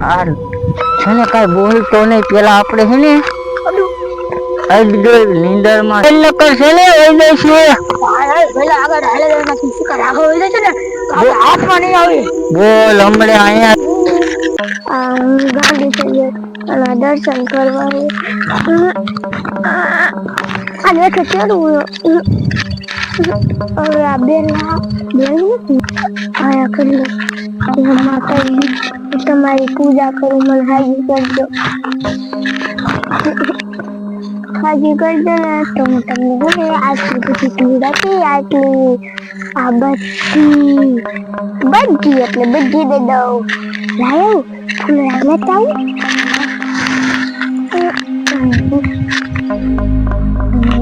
આ છે ને કઈ બોલતો નહીં, પેલા આપણે છે ને નીંદર માં નકર છે ને હોય છે પેલા આગળ હાલે માંથી શિકાર આગળ હોય છે ને હાથમાં નહીં આવે. બોલ હમણે અહીંયા ગાંધી છે અને દર્શન કરવા અને એટલે કેવું હવે આ બેલા નથી આયા કરી માતાજી તમારી પૂજા કરું, મને હાજી કરજો, હાજી કરજો ને તો હું તમને આટલી બધી ભીડ હતી, આટલી આ બધી એટલે બધી દે દઉં. લાયો ફૂલ લેતા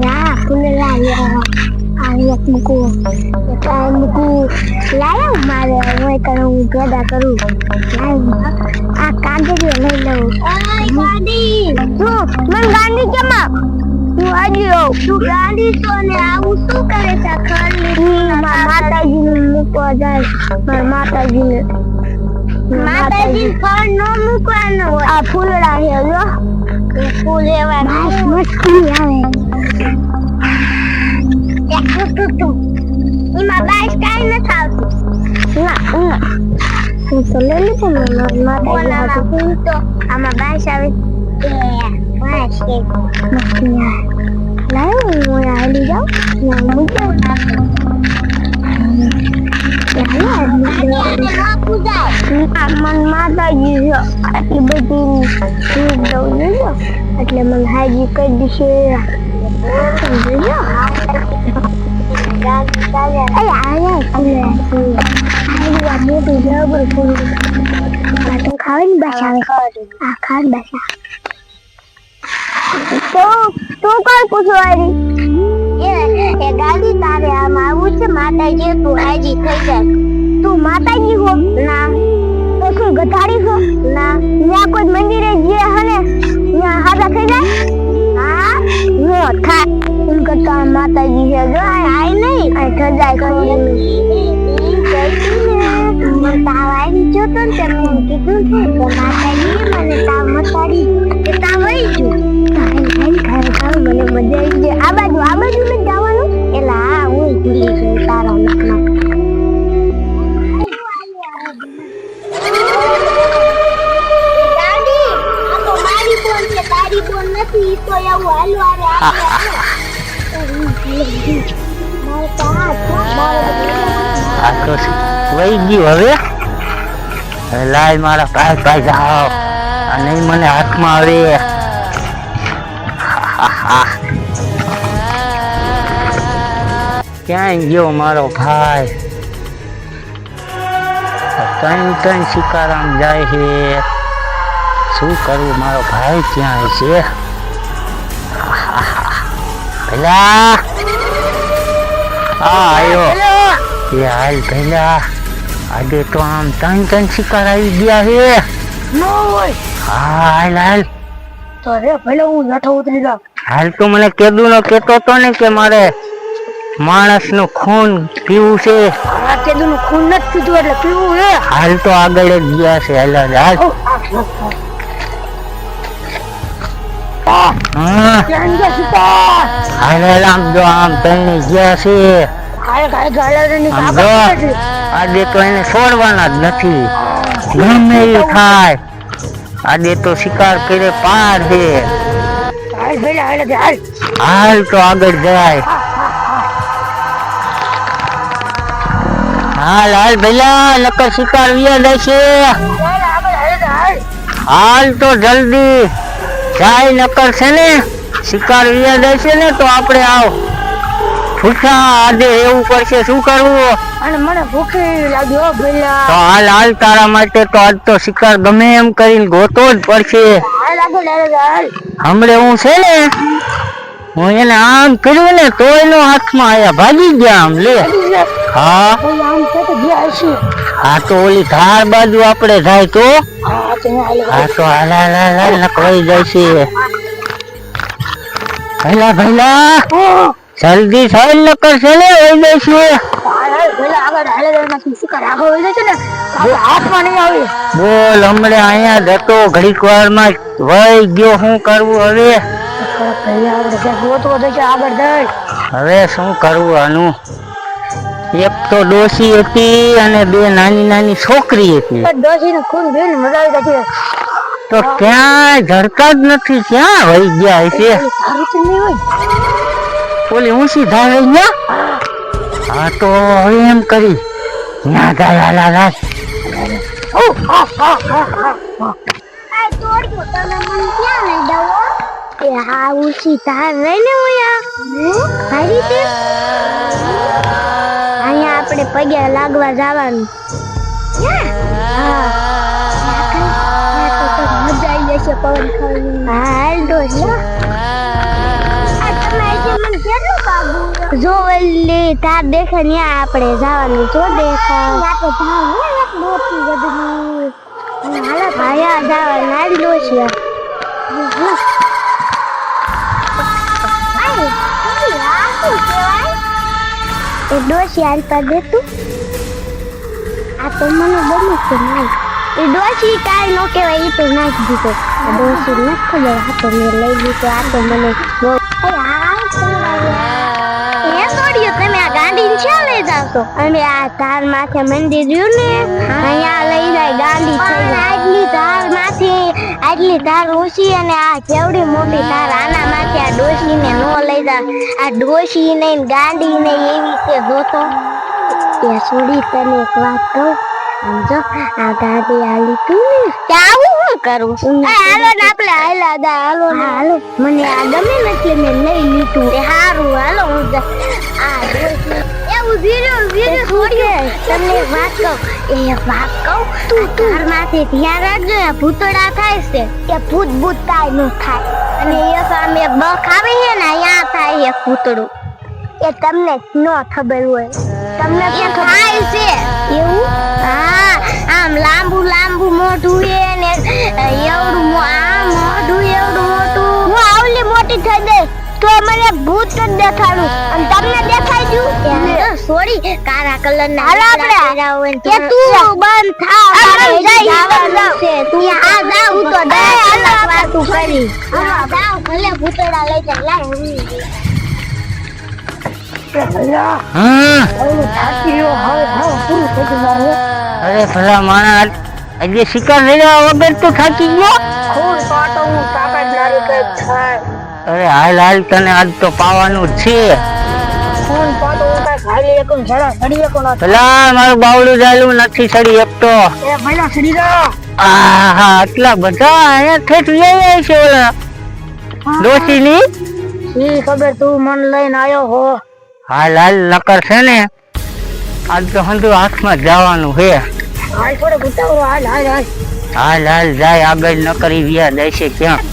ના ફૂલ લાવ્યો એક મૂકું લાયો મારે હું કરું પેદા કરું. આ કાંદરી લઈ લઉં. મને ગાંધી કેમાં હું હાજી હોઉં. તું ગાંધી છો ને આવું શું કરે છે? માતાજીને મૂકવા જાય. મારા માતાજીને ફળ ન મૂકવાનો હોય. આ ફૂલડા છે જો ફૂલ એવા મસ્તી આવે. એમાં બાઈસ કાંઈ નથી આવતું. ના હું તો લઈ લીધું ને માતાજી ફૂલ તો આમાં બાઈસ આવે. મસ્તી લાવ હું હાલી જાઉં માતાજી છે આટલી બધી એટલે મને હાજી કરી દીશે. મોટી જબર ફૂલ ખાવાની બાસા આવે. આ ખાવાની બાસા તું કોણ પૂછવાડી? એ ગાડી તારે આમ આવું છે માતાજી તું હાજી થઈ જાય. તું માતાજી હો? ના. તો શું ગધાડી હો? ના. ત્યાં કોઈ મંદિરે જે હને ત્યાં હાજા થઈ જાય? હા નો થાય. એમ કરતા માતાજી છે જો આય નહીં આ સજાય કરી મને તાવ આવી ગયો તો ને મેં કીધું છે કે માતાજી મને તાવ મટાડી કે તાવ આવી ગયો. મને મજા આવી ગઈ. આ બાજુ નથી જવાનું એટલે હા હું ભૂલી ગઈ તારા નકના. દાદી આ તો મારી બોન છે, તારી બોન નથી. ઈ તો એવું હાલો આરે આ તો વહી ગયું. હવે લાય મારા પાય પાય જાઓ અને મને હાથમાં આવે. ક્યાંય ગયો મારો ભાઈ? ત્રણ શિકારામ જાય છે. શું કરવું? મારો ભાઈ ક્યાં છે? પેલા આવ્યો એ હાલ. પેલા આજે તો આમ ત્રણ શિકાર આવી ગયા છે. હા હાલ હાલ તો રે પેલા હું લઠો ઉતરી જાઉં. હાલ તું મને કેદું નો કેતો તો ને કે મારે માણસ નું ખૂન પીવું છે. આ કેદું નું ખૂન નથી પીધું એટલે પીવું છે. હાલ તો આગળ જ ગયા છે. હાલ હાલ હાલ આમ જો આમ ત્રણે ગયા છે. આજે તો એને છોડવાના જ નથી. ગમે એવું થાય આજે તો શિકાર કરે પાર છે. હાલ તો આગળ જાય. હાલ હાલ ભૈલા નકર શિકાર વ્યાજ છે. હાલ તો જલ્દી જાય નકર છે ને શિકાર વ્યાજ છે ને તો આપણે આવ ભૂખા આજે એવું પડશે. શું કરવું? અને મને ભૂખ લાગ્યો ભૈલા. તો હાલ હાલ તારા માટે તો આજ તો શિકાર ગમે એમ કરીને ગોતો જ પડશે. હમણે હું છે ને હું એને આમ કર્યું ને તો એનો હાથમાં આયા ભાગી ગયા આમ. લે હા હા તો ઓલી ધાર બાજુ આપણે જાય તો હા તો હાલ હાલ હાલ હાલ નકવાઈ જાય છે. ભૈલા ભૈલા જલ્દી થઈ નકર છે ને હોય જશે. બોલ હમણે અહીંયા જતો ઘડીક વાર માં વહી ગયો. શું કરવું હવે? હવે શું કરવું આનું? એક તો ડોશી હતી અને બે નાની નાની છોકરી હતી. તો ક્યાંય જડતા જ નથી. ક્યાં વહી ગયા હશે? ઓલી ઊંચી ધારે ગયા. હા તો હવે એમ કરી ત્યાં જાય. હાલા અહીંયા આપણે પગે લાગવા જવાનું. મજા આવી જશે પવન ખાવાની. હાલ ડોશી જો ઓલી તાર દેખે ને આપણે જવાનું. જો દેખાય ડોશી હાલતા દે તું. આ તો મને બને છે નહીં. એ ડોશી કાંઈ નો કહેવાય. એ તો નાખી દીધો. આ ડોશી નથી ખબર. આ તો મેં લઈ દીધો. આ તો મને તમે આ ગાંડી છે લઈ જાવ છો. અને આ ધાર માથે મંદિર રહ્યું ને અહીંયા લઈ જાય ગાંડી થઈ જાય. આટલી ધાર માથે આટલી ધાર ઊંચી અને આ કેવડી મોટી ધાર આના માથે આ ડોશી ને નો લઈ જાય. આ ડોશી ને ગાંડી ને એવી કે જોતો એ છોડી તને એક વાત કહું. સમજો આ ગાડી આલી તું ને આવું શું કરું? હાલો ને આપણે હાલા દા. હાલો હાલો મને આ ગમે ને એટલે મેં લઈ લીધું. એ હારું હાલો હું આ એવું વીરો છોડ્યો. તમને એક વાત કહું. એ વાત કહું તું ઘરમાંથી ધ્યાન રાખજો. ભૂતડા થાય છે એ ભૂત કાંઈ ન થાય. અને એ સામે બખ આવે છે ને અહીંયા થાય એક ભૂતડું. એ તમને ન ખબર હોય. તમને ક્યાં થાય છે એવું? હા આમ લાંબુ મોઢું એ ને એવડું આ મોઢું એવડું મોટું. હું આવલી મોટી થઈ ગઈ તો મને ભૂત જ દેખાડું અને તમને દેખાઈ ગયું. સોરી કાળા કલર ના આપણે કે તું બંધ થાવ. તું આ જાવ તો વાતું કરી જાવ. ભલે ભૂતડા લઈ જા. અરે ભલા માણસ આજે શિકાર રહ્યા વગર તો થાકી ગયો. અરે હાલ તને આજ તો પાવાનું છે. ભલા મારું બાવડું ચાલુ નથી સડી એકતો. હા આટલા બધા અહીંયા ઠેઠ લઈ છે ઓલા ડોશી ની ખબર. તું મન લઈને આવ્યો હો. હાલ નકર છે ને આજ તો હંધુ હાથમાં જવાનું છે. હાલ જાય આગળ નકરી વ્યા દેશે ક્યાં.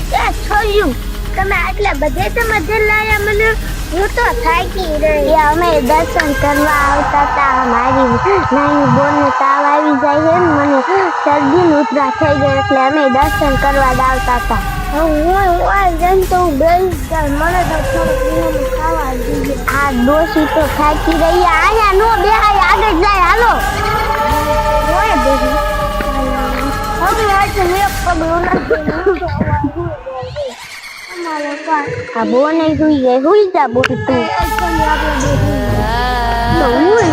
તમે આટલા બધે મધે લાયા મને. હું તો થાકી રહી. અમે દર્શન કરવા આવતા હતા. મારી નાની બોન ને તાવ આવી જાય છે. મને શરદી ને ઉધરા થઈ ગઈ એટલે અમે દર્શન કરવા આવતા હતા. આ ડોશી તો થાકી રહી. આયા નો બેહાય આગળ જાય. હાલો આ બોને સુઈ જાય. સુઈ જા બોલ તું.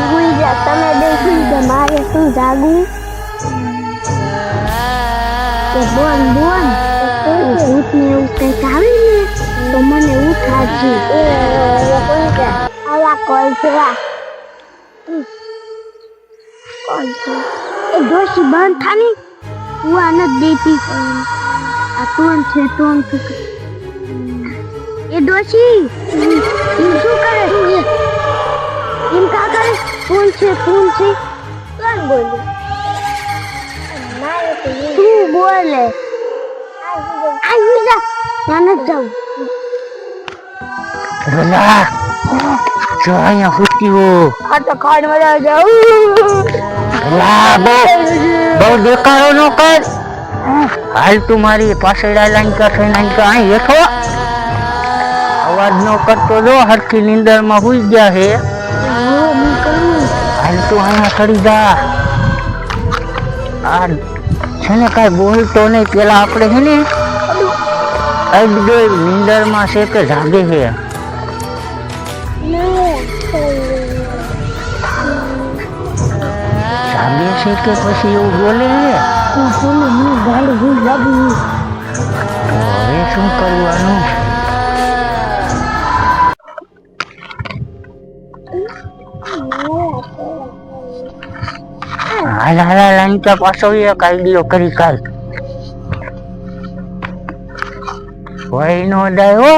સુઈ જા. તમે બે સુઈ જા. મારે શું જાગવું? બોન ભૂત ને એવું કઈક આવે ને તો મને ઉઠાડજે. આલા કોલ છે. એ ડોશી બંધ થાની. હું આ નથી દેતી. આ ટોન છે. એ ડોશી શું કરે? એમ કા કરે? કોણ છે? કોણ બોલે? તું બોલે. જો અહીંયા હુતીઓ. આ તો ખાડ મજા જાવ. બહુ દેખાડો નો કર. હાલ તું મારી પાછળ લાઈન કરશે. અહીં બેઠો અવાજ નો કરતો જો હરખી નીંદર માં હુઈ ગયા છે. હાલ તું અહીંયા ચડી જા. આ છે ને કઈ બોલતો નહીં. પેલા આપણે છે ને નીંદર માં છે કે જાગે છે. જાગે છે કે પછી એવું બોલે છે. હવે શું કરવાનું? હાલ હાલ લાંચા પાછો એક આઈડિયો કરી કાલ. હોય નો ડાયો.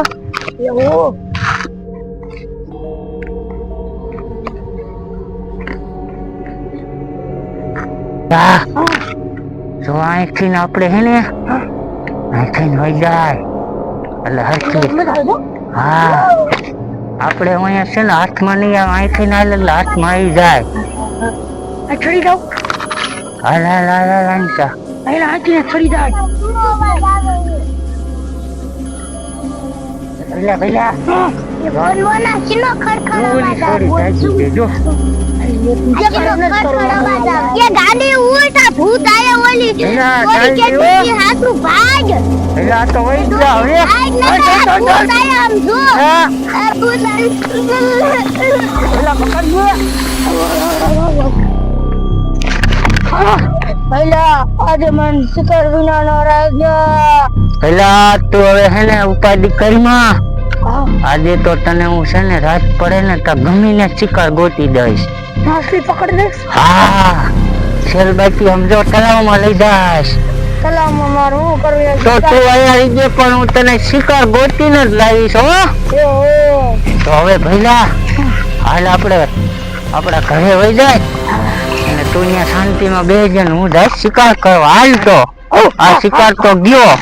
જો અહીંથી ને આપણે હે ને અહીંથી હોય જાય એટલે હરખી. હા આપણે અહીંયા છે ને હાથમાં નહીં આવે. અહીંથી ના એટલે હાથમાં આવી જાય. ચડી જાવ. હાલ હાલ હાલ હાલ લાંચા. પહેલા હાથીને ચડી જાય. ભઈલા ભઈલા બોલવાના શીનો ખડખડાવા જા જો કે ગાડી ઉલટા ભૂત આયા ઓલી એલા, ઓલી કે ચાલ તું હાથનું ભાગ ભઈલા તો વઈ જા હવે. ભાગ ન ભૂત આયા આમ જો હા આ ભૂત ભઈલા પકડ પહેલા આજે મન શિકાર વિના નો રાખ્યા. ભઈલા તું હવે હે ને ઉપાધિ કરીમાં. આજે તો તને હું છે ને રાત પડે ને તો ગમીને શિકાર ગોતી દઈશ. માછલી પકડી દઈશ. હા શેરબાઈ સમજો તળાવમાં લઈ જઈશ. તલાવમાં મારું શું કરવું? તો તું અહીંયા આવી ગયો પણ હું તને શિકાર ગોતીને જ લાવીશ હો. તો હવે ભઈલા હાલ આપણે આપણા ઘરે વહી જાય અને તું અહીંયા શાંતિમાં બેસજે ને હું જાય શિકાર કરવા. હાલ તો આ શિકાર તો ગયો.